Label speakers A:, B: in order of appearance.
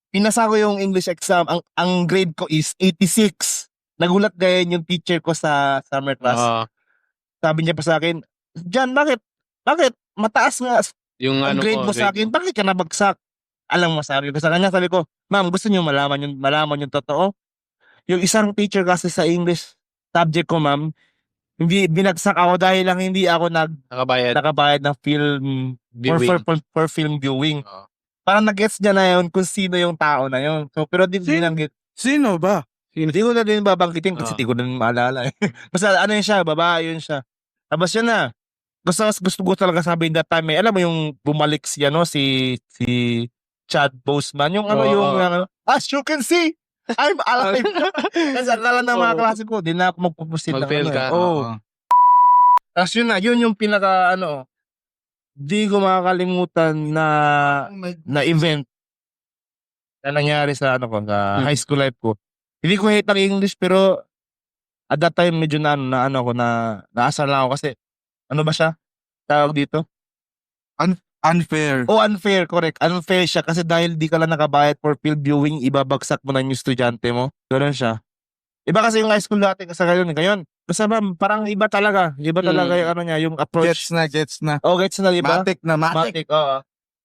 A: pinasa ko yung English exam. Ang grade ko is 86. Nagulat ganyan yung teacher ko sa summer class. Sabi niya pa sa akin, Jan, bakit mataas nga
B: Yung
A: ang
B: ano
A: grade
B: ko,
A: mo sa akin? Bakit ka nabagsak? Alam mo, sabi ko sa kanya, sabi ko, ma'am, gusto niyo malaman yung totoo? Yung isang teacher kasi sa English subject ko, ma'am, hindi binagsak ako dahil lang hindi ako nakabayad ng film
B: viewing.
A: for film viewing.
B: Oo.
A: Parang nag-gets niya na yun kung sino yung tao na yun. So, pero di binanggit.
C: Sino ba?
A: Hindi ko na din babanggitin kasi di ko na maalala eh. Basta ano yun siya, babae yun siya. Tapos yun na. Gusto ko talaga sabihin that time eh. Alam mo yung bumalik si Chad Boseman. Yung ano as you can see, I'm alive. Kasi akala ng mga klase ko, di na ako magpupusin ng
B: Mag-fail
A: ano
B: ka.
A: eh. Oo. Tapos yun na, yun yung pinaka di ko makakalimutan na event na nangyari sa sa high school life ko. Hindi ko hate ang English pero at that time medyo naasar lang ako kasi ano ba siya? Tawag dito?
C: Unfair.
A: Oh, unfair, correct. Unfair siya kasi dahil di ka lang nakabayad for field viewing, ibabagsak mo na yung estudyante mo. Ganun siya. Iba kasi yung high school dati kasi ngayon. Basta parang iba talaga. Iba talaga yung yung approach.
C: Gets na.
A: Oh, gets na, di ba?
C: Matik na.
A: Oo.